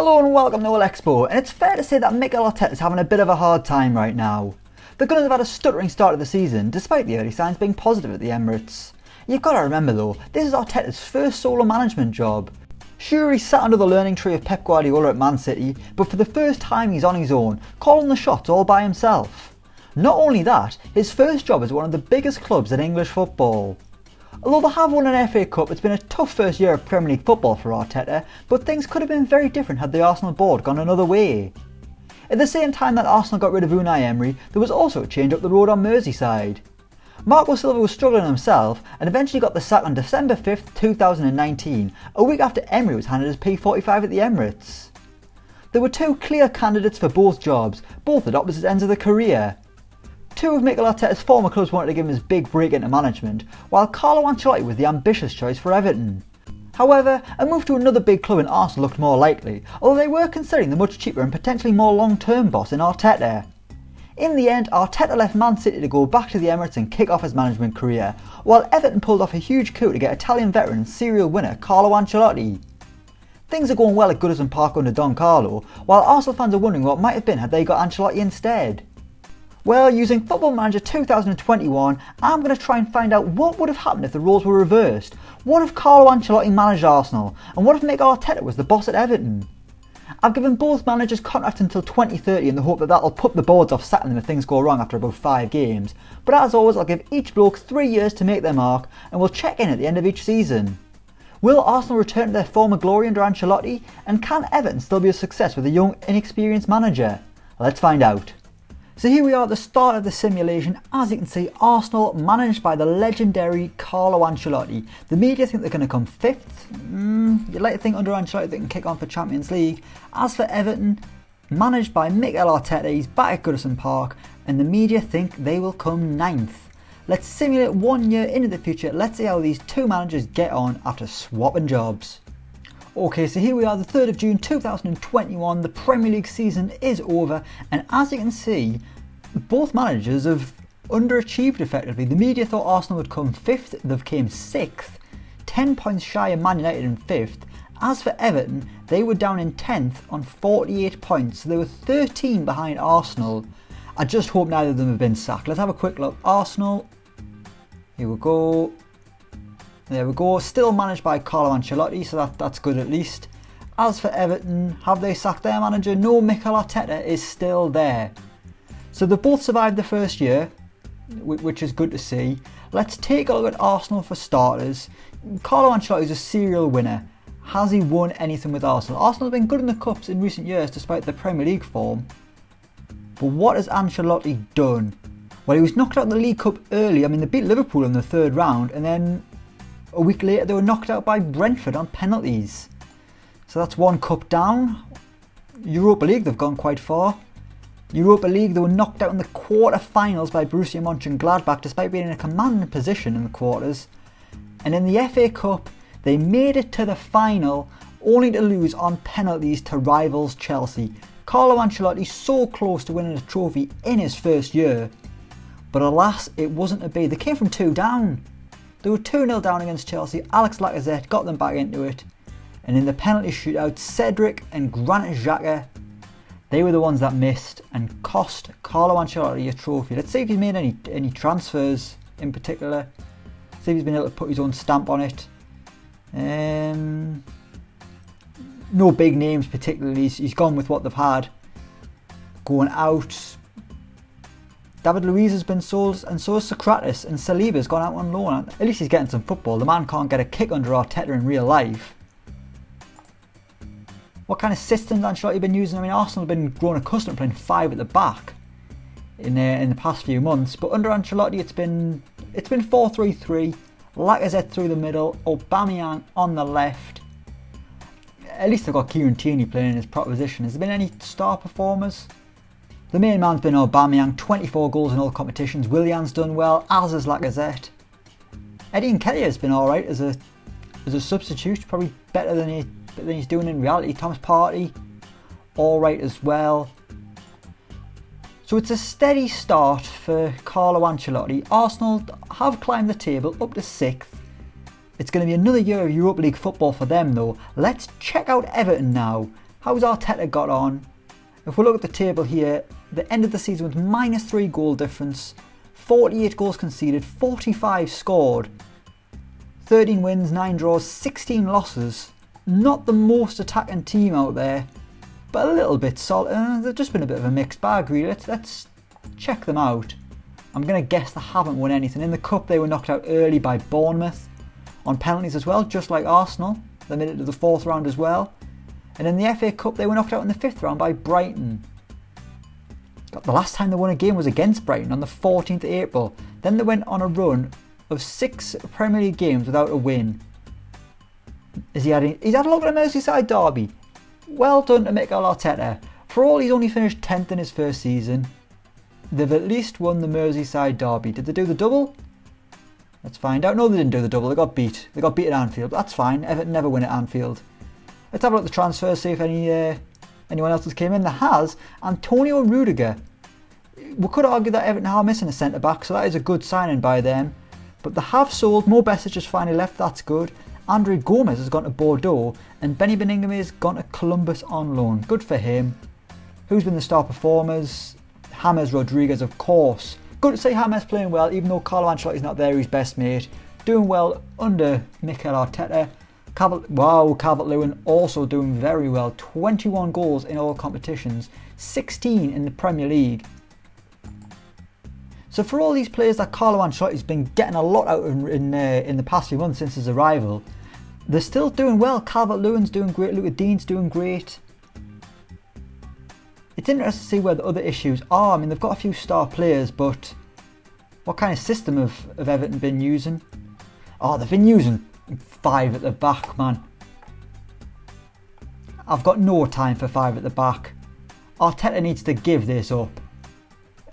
Hello and welcome to Elecspo, and it's fair to say that Mikel Arteta is having a bit of a hard time right now. The Gunners have had a stuttering start to the season, despite the early signs being positive at the Emirates. You've got to remember though, this is Arteta's first solo management job. Sure, he sat under the learning tree of Pep Guardiola at Man City, but for the first time he's on his own, calling the shots all by himself. Not only that, his first job is one of the biggest clubs in English football. Although they have won an FA Cup, it's been a tough first year of Premier League football for Arteta, but things could have been very different had the Arsenal board gone another way. At the same time that Arsenal got rid of Unai Emery, there was also a change up the road on Merseyside. Marco Silva was struggling himself and eventually got the sack on December 5th, 2019, a week after Emery was handed his P45 at the Emirates. There were two clear candidates for both jobs, both at opposite ends of the career. Two of Mikel Arteta's former clubs wanted to give him his big break into management, while Carlo Ancelotti was the ambitious choice for Everton. However, a move to another big club in Arsenal looked more likely, although they were considering the much cheaper and potentially more long-term boss in Arteta. In the end, Arteta left Man City to go back to the Emirates and kick off his management career, while Everton pulled off a huge coup to get Italian veteran and serial winner Carlo Ancelotti. Things are going well at Goodison Park under Don Carlo, while Arsenal fans are wondering what might have been had they got Ancelotti instead. Well, using Football Manager 2021, I'm going to try and find out what would have happened if the roles were reversed. What if Carlo Ancelotti managed Arsenal? And what if Mikel Arteta was the boss at Everton? I've given both managers contracts until 2030 in the hope that that'll put the boards off sacking them if things go wrong after about 5 games. But as always, I'll give each bloke 3 years to make their mark, and we'll check in at the end of each season. Will Arsenal return to their former glory under Ancelotti? And can Everton still be a success with a young, inexperienced manager? Let's find out. So here we are at the start of the simulation. As you can see, Arsenal managed by the legendary Carlo Ancelotti. The media think they're going to come 5th. You'd like to think under Ancelotti they can kick on for Champions League. As for Everton, managed by Mikel Arteta, he's back at Goodison Park, and the media think they will come 9th. Let's simulate 1 year into the future. Let's see how these two managers get on after swapping jobs. Okay, so here we are, the 3rd of June 2021, the Premier League season is over, and as you can see, both managers have underachieved effectively. The media thought Arsenal would come 5th, they've came 6th, 10 points shy of Man United in 5th. As for Everton, they were down in 10th on 48 points, so they were 13 behind Arsenal. I just hope neither of them have been sacked. Let's have a quick look. Arsenal, here we go. There we go, still managed by Carlo Ancelotti, so that's good at least. As for Everton, have they sacked their manager? No, Mikel Arteta is still there. So they both survived the first year, which is good to see. Let's take a look at Arsenal for starters. Carlo Ancelotti is a serial winner. Has he won anything with Arsenal? Arsenal have been good in the Cups in recent years despite their Premier League form. But what has Ancelotti done? Well, he was knocked out in the League Cup early. I mean, they beat Liverpool in the 3rd round, and then a week later they were knocked out by Brentford on penalties. So that's one cup down. Europa League, they've gone quite far. Europa League, they were knocked out in the quarter-finals by Borussia Mönchengladbach despite being in a commanding position in the quarters. And in the FA Cup, they made it to the final only to lose on penalties to rivals Chelsea. Carlo Ancelotti so close to winning a trophy in his first year, but alas, it wasn't to be. They came from 2 down. They were 2-0 down against Chelsea. Alex Lacazette got them back into it. And in the penalty shootout, Cedric and Granit Xhaka, they were the ones that missed and cost Carlo Ancelotti a trophy. Let's see if he's made any transfers in particular. See if he's been able to put his own stamp on it. No big names particularly. He's gone with what they've had. Going out, David Luiz has been sold, and so has Socrates, and Saliba's gone out on loan. At least he's getting some football. The man can't get a kick under Arteta in real life. What kind of systems has Ancelotti been using? I mean, Arsenal have been grown accustomed to playing 5 at the back in the past few months, but under Ancelotti it's been 4-3-3, Lacazette through the middle, Aubameyang on the left. At least they've got Kieran Tierney playing in his proper position. Has there been any star performers? The main man's been Aubameyang, 24 goals in all competitions. Willian's done well, as has Lacazette. Eddie Nketiah has been alright as a substitute, probably better than he's doing in reality. Thomas Partey, alright as well. So it's a steady start for Carlo Ancelotti. Arsenal have climbed the table up to 6th. It's going to be another year of Europa League football for them though. Let's check out Everton now. How's Arteta got on? If we look at the table here, the end of the season with -3 goal difference, 48 goals conceded, 45 scored, 13 wins, 9 draws, 16 losses. Not the most attacking team out there, but a little bit solid. They've just been a bit of a mixed bag really. Let's check them out. I'm going to guess they haven't won anything. In the Cup they were knocked out early by Bournemouth, on penalties as well, just like Arsenal. They made it to the 4th round as well. And in the FA Cup they were knocked out in the 5th round by Brighton. The last time they won a game was against Brighton on the 14th of April. Then they went on a run of 6 Premier League games without a win. He's had a look at a Merseyside derby. Well done to Mikel Arteta. For all he's only finished 10th in his first season, they've at least won the Merseyside derby. Did they do the double? Let's find out. No, they didn't do the double. They got beat. They got beat at Anfield. That's fine. Everton never win at Anfield. Let's have a look at the transfers, see if anyone else has came in. There has. Antonio Rudiger. We could argue that Everton are missing a centre-back, so that is a good signing by them. But they have sold. Mo Besic has finally left. That's good. Andre Gomez has gone to Bordeaux, and Benny Beningame has gone to Columbus on loan. Good for him. Who's been the star performers? James Rodriguez, of course. Good to see James playing well, even though Carlo Ancelotti's not there, his best mate. Doing well under Mikel Arteta. Calvert-Lewin also doing very well. 21 goals in all competitions, 16 in the Premier League. So for all these players that Carlo Ancelotti's been getting a lot out in the past few months since his arrival, they're still doing well. Calvert-Lewin's doing great, Luca Dean's doing great. It's interesting to see where the other issues are. I mean, they've got a few star players, but what kind of system have Everton been using? Oh, they've been using 5 at the back, man. I've got no time for 5 at the back. Arteta needs to give this up.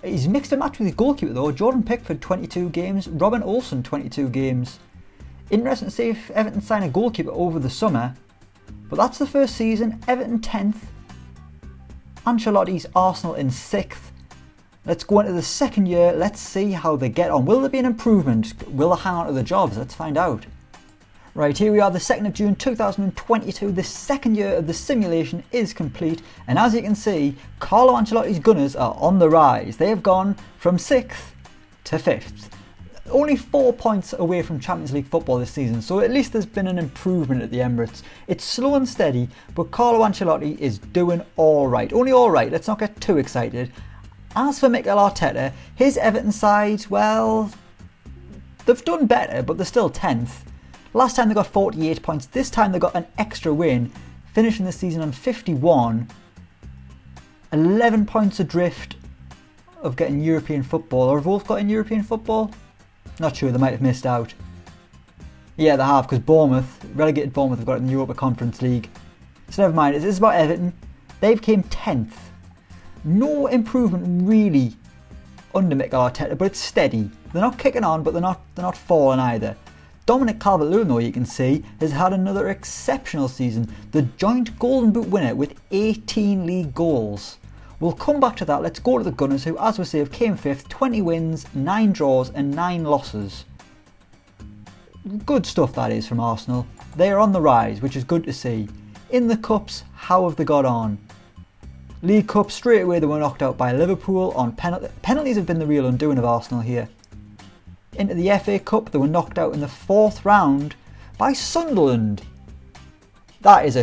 He's mixed and matched with his goalkeeper though. Jordan Pickford 22 games, Robin Olsen 22 games. Interesting to see if Everton sign a goalkeeper over the summer. But that's the first season. Everton 10th. Ancelotti's Arsenal in 6th. Let's go into the second year. Let's see how they get on. Will there be an improvement? Will they hang on to the jobs? Let's find out. Right, here we are, the 2nd of June 2022. The second year of the simulation is complete, and as you can see, Carlo Ancelotti's Gunners are on the rise. They have gone from 6th to 5th. Only 4 points away from Champions League football this season, so at least there's been an improvement at the Emirates. It's slow and steady, but Carlo Ancelotti is doing alright. Only alright, let's not get too excited. As for Mikel Arteta, his Everton side, well, they've done better, but they're still 10th. Last time they got 48 points, this time they got an extra win, finishing the season on 51. 11 points adrift of getting European football, or have both got in European football? Not sure, they might have missed out. Yeah, they have, because relegated Bournemouth have got it in the Europa Conference League. So never mind, this is about Everton. They've came 10th. No improvement really under Mikel Arteta, but it's steady. They're not kicking on, but they're not falling either. Dominic Calvert-Lewin, though, you can see, has had another exceptional season. The joint Golden Boot winner with 18 league goals. We'll come back to that. Let's go to the Gunners, who, as we say, have came 5th, 20 wins, 9 draws and 9 losses. Good stuff that is from Arsenal. They are on the rise, which is good to see. In the Cups, how have they got on? League Cup, straight away they were knocked out by Liverpool on penalties. Penalties have been the real undoing of Arsenal here. Into the FA Cup, they were knocked out in the 4th round by Sunderland. That is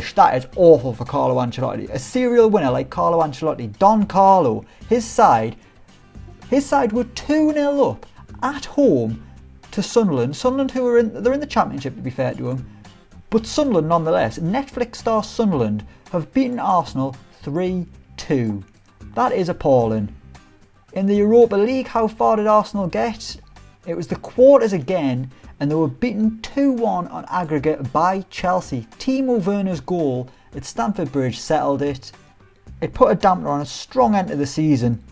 awful for Carlo Ancelotti. A serial winner like Carlo Ancelotti, Don Carlo, his side were 2-0 up at home to Sunderland. Sunderland, they're in the Championship, to be fair to them, but Sunderland nonetheless. Netflix star Sunderland have beaten Arsenal 3-2. That is appalling. In the Europa League, how far did Arsenal get? It was the quarters again, and they were beaten 2-1 on aggregate by Chelsea. Timo Werner's goal at Stamford Bridge settled it. It put a dampener on a strong end to the season.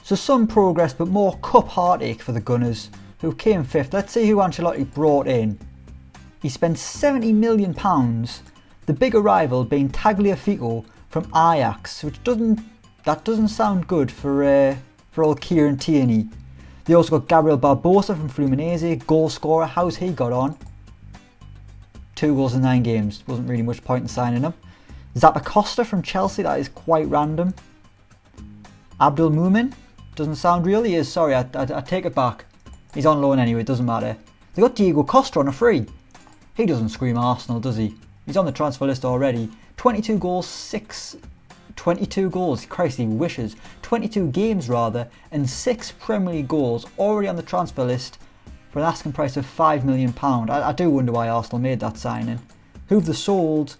So some progress, but more cup heartache for the Gunners, who came 5th. Let's see who Ancelotti brought in. He spent £70 million, the bigger rival being Tagliafico from Ajax, which doesn't sound good for old Kieran Tierney. They also got Gabriel Barbosa from Fluminense, goal scorer. How's he got on? 2 goals in 9 games. Wasn't really much point in signing him. Zappacosta from Chelsea, that is quite random. Abdul Mumin, doesn't sound real. He is, sorry, I take it back. He's on loan anyway, it doesn't matter. They got Diego Costa on a free. He doesn't scream Arsenal, does he? He's on the transfer list already. 22 goals, 22 goals, Christ, he wishes. 22 games rather, and 6 Premier League goals already on the transfer list for an asking price of £5 million. I do wonder why Arsenal made that signing. Who've they sold?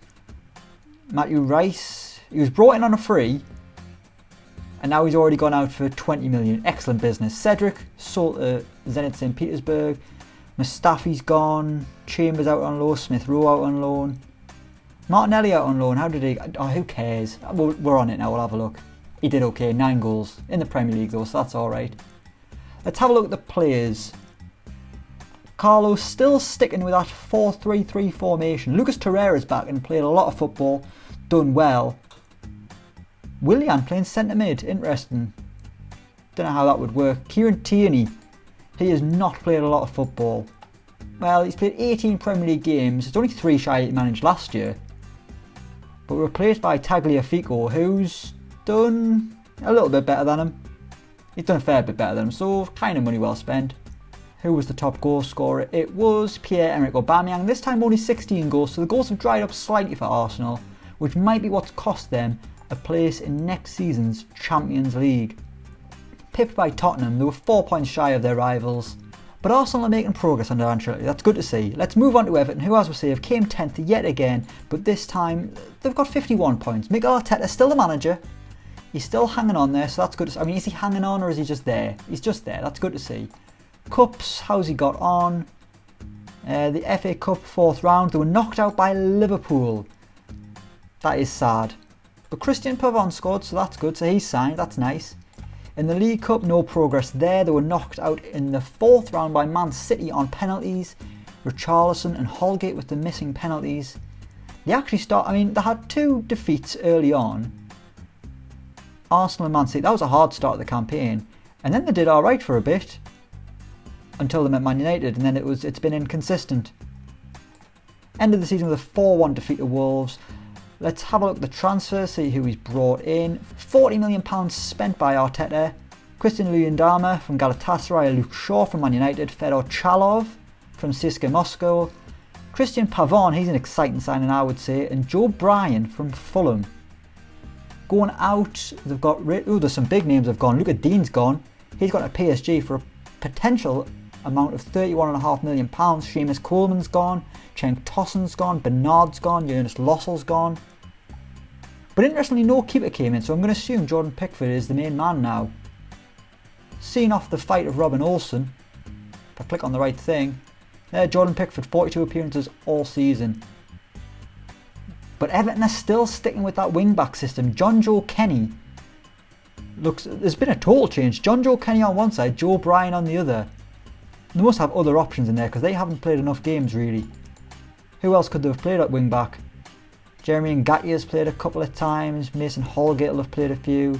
Matthew Rice. He was brought in on a free, and now he's already gone out for 20 million. Excellent business. Cedric sold to Zenit St. Petersburg. Mustafi's gone. Chambers out on loan. Smith Rowe out on loan. Martinelli out on loan. How did he? Oh, who cares? We're on it now. We'll have a look. He did okay. 9 goals in the Premier League though, so that's all right. Let's have a look at the players. Carlo's still sticking with that 4-3-3 formation. Lucas Torreira's back and played a lot of football. Done well. Willian playing centre mid. Interesting. Don't know how that would work. Kieran Tierney. He has not played a lot of football. Well, he's played 18 Premier League games. It's only 3 shy he managed last year. But replaced by Tagliafico, who's done a little bit better than him. He's done a fair bit better than him, so kind of money well spent. Who was the top goal scorer? It was Pierre-Emerick Aubameyang. This time only 16 goals, so the goals have dried up slightly for Arsenal, which might be what's cost them a place in next season's Champions League. Pipped by Tottenham, they were 4 points shy of their rivals. But Arsenal are making progress under Ancelotti, that's good to see. Let's move on to Everton, who as we say have came 10th yet again, but this time they've got 51 points. Mikel Arteta is still the manager, he's still hanging on there, so that's good to see. I mean, is he hanging on or is he just there? He's just there, that's good to see. Cups, how's he got on? The FA Cup 4th round, they were knocked out by Liverpool. That is sad. But Christian Pavon scored, so that's good, so he's signed, that's nice. In the League Cup, no progress there. They were knocked out in the 4th round by Man City on penalties. Richarlison and Holgate with the missing penalties. They actually they had 2 defeats early on. Arsenal and Man City, that was a hard start of the campaign. And then they did alright for a bit. Until they met Man United, and then it's been inconsistent. End of the season with a 4-1 defeat to Wolves. Let's have a look at the transfer, see who he's brought in. £40 million spent by Arteta. Christian Luyendama from Galatasaray, Luke Shaw from Man United, Fedor Chalov from CSKA Moscow, Christian Pavon, he's an exciting signing I would say, and Joe Bryan from Fulham. Going out, they've got, there's some big names have gone. Luca Dean's gone. He's got a PSG for a potential amount of £31.5 million. Seamus Coleman's gone. Cenk Tossen's gone. Bernard's gone. Jonas Lossel's gone. But interestingly, no keeper came in, so I'm going to assume Jordan Pickford is the main man now. Seeing off the fight of Robin Olsen, if I click on the right thing, there Jordan Pickford, 42 appearances all season. But Everton are still sticking with that wing-back system. John Joe Kenny there's been a total change. John Joe Kenny on one side, Joe Bryan on the other. They must have other options in there because they haven't played enough games really. Who else could they have played at wing-back? Jeremy Ngatia's played a couple of times. Mason Holgate will have played a few.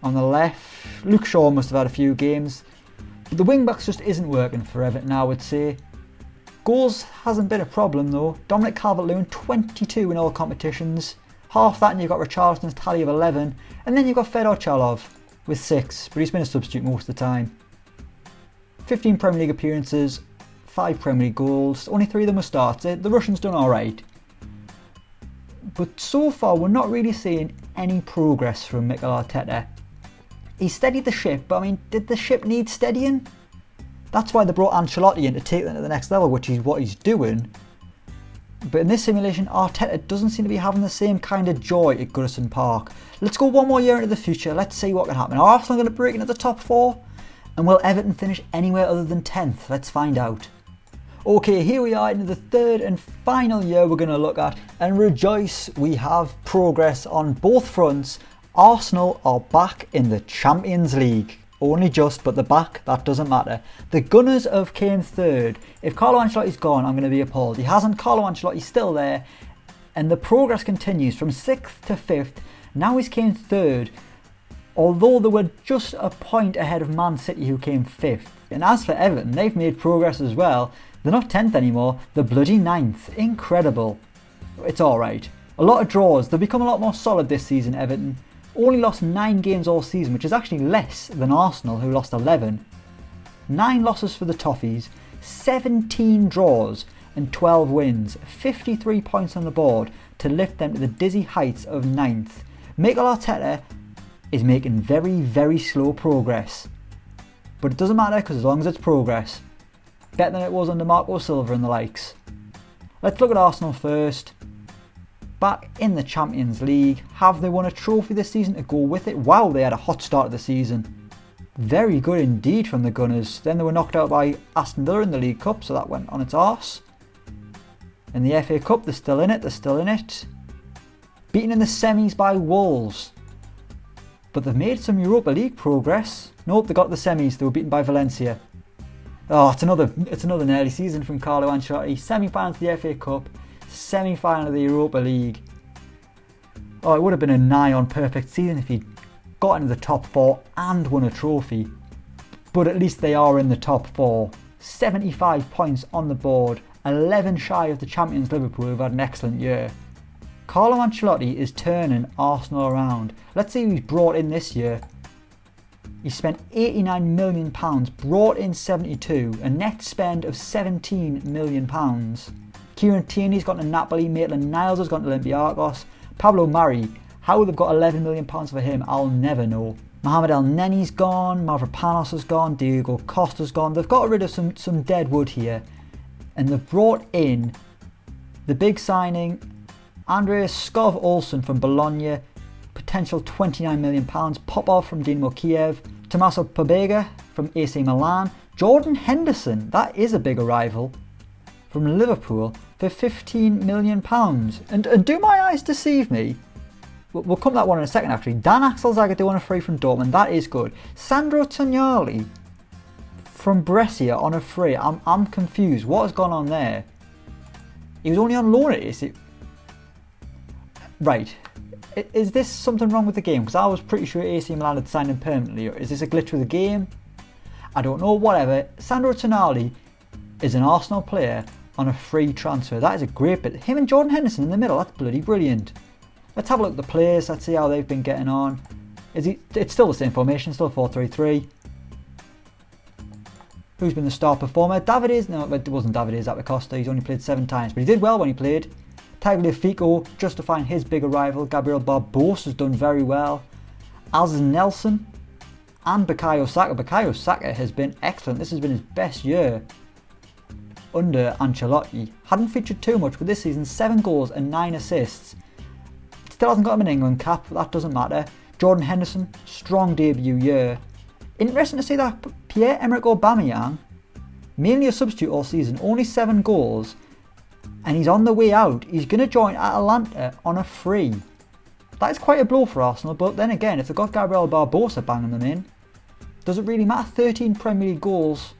On the left, Luke Shaw must have had a few games. But the wing-backs just isn't working for Everton, I would say. Goals hasn't been a problem though. Dominic Calvert-Lewin, 22 in all competitions. Half that and you've got Richarlison's tally of 11. And then you've got Fedor Chalov with 6. But he's been a substitute most of the time. 15 Premier League appearances. 5 Premier League goals, only 3 of them were starts. The Russians done alright. But so far we're not really seeing any progress from Mikel Arteta. He steadied the ship, but I mean, did the ship need steadying? That's why they brought Ancelotti in to take them to the next level, which is what he's doing. But in this simulation, Arteta doesn't seem to be having the same kind of joy at Goodison Park. Let's go one more year into the future, let's see what can happen. Are Arsenal going to break into the top 4? And will Everton finish anywhere other than 10th? Let's find out. Okay, here we are into the 3rd and final year we're going to look at, and rejoice, we have progress on both fronts. Arsenal are back in the Champions League. Only just, but they're back, that doesn't matter. The Gunners have came 3rd. If Carlo Ancelotti's gone, I'm going to be appalled. He hasn't. Carlo Ancelotti's still there, and the progress continues from 6th to 5th. Now he's came 3rd, although they were just a point ahead of Man City who came 5th. And as for Everton, they've made progress as well. They're not 10th anymore, they're bloody 9th. Incredible. It's alright. A lot of draws. They've become a lot more solid this season, Everton. Only lost 9 games all season, which is actually less than Arsenal, who lost 11. 9 losses for the Toffees, 17 draws and 12 wins, 53 points on the board to lift them to the dizzy heights of 9th. Mikel Arteta is making very, very slow progress. But it doesn't matter, because as long as it's progress, better than it was under Marco Silva and the likes. Let's look at Arsenal first. Back in the Champions League, have they won a trophy this season to go with it? Wow, they had a hot start of the season. Very good indeed from the Gunners. Then they were knocked out by Aston Villa in the League Cup, so that went on its arse. In the FA Cup, they're still in it. Beaten in the semis by Wolves. But they've made some Europa League progress. Nope, they got the semis, they were beaten by Valencia. Oh, it's another nearly season from Carlo Ancelotti. Semi-finals of the FA Cup, semi-final of the Europa League. Oh, it would have been a nigh on perfect season if he'd got into the top 4 and won a trophy. But at least they are in the top 4. 75 points on the board, 11 shy of the champions Liverpool, who've had an excellent year. Carlo Ancelotti is turning Arsenal around. Let's see who he's brought in this year. He spent £89 million, brought in 72, a net spend of £17 million. Kieran Tierney's gone to Napoli, Maitland-Niles has gone to Olympiacos, Pablo Mari, how they've got £11 million for him, I'll never know. Mohamed El Neni's gone, Mavropanos has gone, Diego Costa's gone. They've got rid of some dead wood here. And they've brought in the big signing, Andreas Skov Olsen from Bologna, potential £29 million, Popov from Dinamo Kiev, Tommaso Pobega from AC Milan, Jordan Henderson, that is a big arrival, from Liverpool for £15 million. And do my eyes deceive me? We'll come to that one in a second actually. Dan Axel Zagadou on a free from Dortmund, that is good. Sandro Tonali from Brescia on a free, I'm confused, what has gone on there? He was only on loan at AC. Right, is this something wrong with the game? Because I was pretty sure AC Milan had signed him permanently. Or is this a glitch with the game? I don't know, whatever. Sandro Tonali is an Arsenal player on a free transfer. That is a great bit. Him and Jordan Henderson in the middle, that's bloody brilliant. Let's have a look at the players, let's see how they've been getting on. It's still the same formation, still 4-3-3. Who's been the star performer? Davides? No, it wasn't Davides at Costa. He's only played 7 times, but he did well when he played. Tagliafico justifying his big arrival. Gabriel Barbosa has done very well. Alzen Nelson and Bukayo Saka. Bukayo Saka has been excellent. This has been his best year under Ancelotti. Hadn't featured too much, but this season 7 goals and 9 assists. Still hasn't got him an England cap, but that doesn't matter. Jordan Henderson, strong debut year. Interesting to see that Pierre-Emerick Aubameyang, mainly a substitute all season, only 7 goals, and he's on the way out. He's going to join Atalanta on a free. That is quite a blow for Arsenal, but then again, if they've got Gabriel Barbosa banging them in, does it really matter? 13 Premier League goals,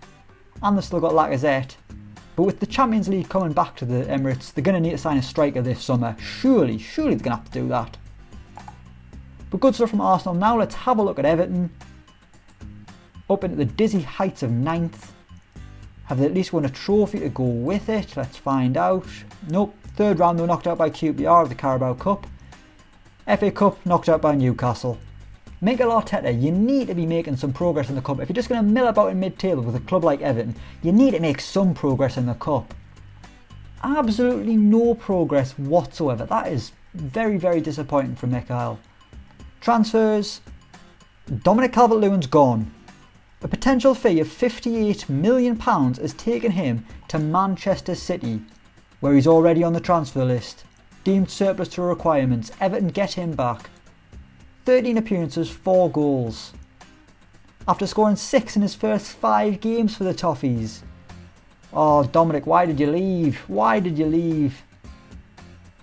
and they've still got Lacazette. But with the Champions League coming back to the Emirates, they're going to need to sign a striker this summer. Surely they're going to have to do that. But good stuff from Arsenal. Now let's have a look at Everton. Up into the dizzy heights of 9th. Have they at least won a trophy to go with it? Let's find out. Nope. 3rd round they were knocked out by QPR of the Carabao Cup. FA Cup knocked out by Newcastle. Mikel Arteta, you need to be making some progress in the Cup. If you're just going to mill about in mid-table with a club like Everton, you need to make some progress in the Cup. Absolutely no progress whatsoever. That is very, very disappointing from Mikel. Transfers. Dominic Calvert-Lewin's gone. A potential fee of £58 million has taken him to Manchester City, where he's already on the transfer list. Deemed surplus to requirements. Everton get him back. 13 appearances, 4 goals. After scoring 6 in his first 5 games for the Toffees. Oh, Dominic, why did you leave? Why did you leave?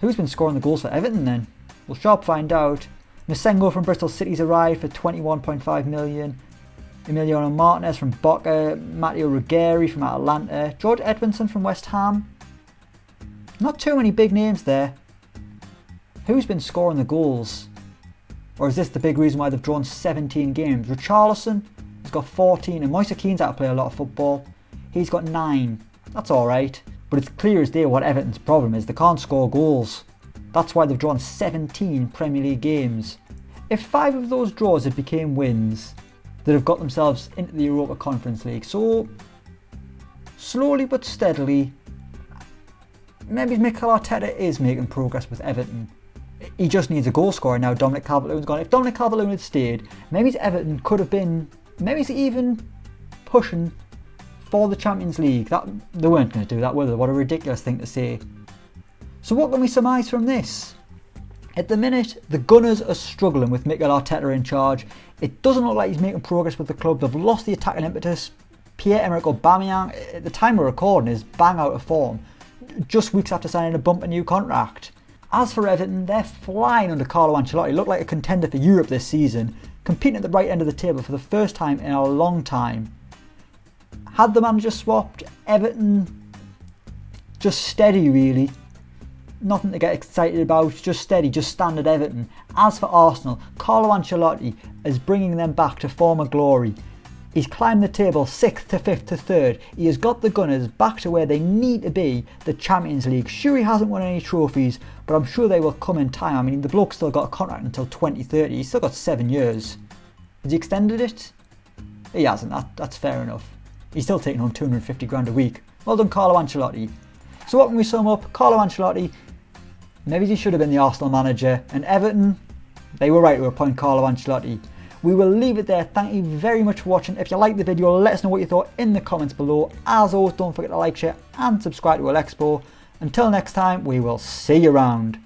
Who's been scoring the goals for Everton then? We'll sharp find out. Masengo from Bristol City's arrived for £21.5 million. Emiliano Martinez from Boca. Matteo Ruggeri from Atalanta. George Edmondson from West Ham. Not too many big names there. Who's been scoring the goals? Or is this the big reason why they've drawn 17 games? Richarlison has got 14 and Moise Keane's out to play a lot of football. He's got 9. That's alright. but it's clear as day what Everton's problem is. They can't score goals. That's why they've drawn 17 Premier League games. If 5 of those draws had became wins, they'd have got themselves into the Europa Conference League. So, slowly but steadily, maybe Mikel Arteta is making progress with Everton. He just needs a goal scorer now. Dominic Calvert-Lewin's gone. If Dominic Calvert-Lewin had stayed, maybe Everton could have been, maybe even pushing for the Champions League. That they weren't going to do that, were they? What a ridiculous thing to say. So what can we surmise from this? At the minute, the Gunners are struggling with Mikel Arteta in charge. It doesn't look like he's making progress with the club. They've lost the attacking impetus. Pierre-Emerick Aubameyang, at the time we're recording, is bang out of form, just weeks after signing a bumper new contract. As for Everton, they're flying under Carlo Ancelotti. Look like a contender for Europe this season, competing at the right end of the table for the first time in a long time. Had the manager swapped, Everton just steady really. Nothing to get excited about, just steady, just standard Everton. As for Arsenal, Carlo Ancelotti is bringing them back to former glory. He's climbed the table 6th to 5th to 3rd. He has got the Gunners back to where they need to be, the Champions League. Sure, he hasn't won any trophies, but I'm sure they will come in time. I mean, the bloke's still got a contract until 2030. He's still got 7 years. Has he extended it? He hasn't, that's fair enough. He's still taking home 250 grand a week. Well done, Carlo Ancelotti. So what can we sum up? Carlo Ancelotti, maybe he should have been the Arsenal manager, and Everton, they were right to appoint Carlo Ancelotti. We will leave it there. Thank you very much for watching. If you liked the video, let us know what you thought in the comments below. As always, don't forget to like, share and subscribe to Elecspo. Until next time, we will see you around.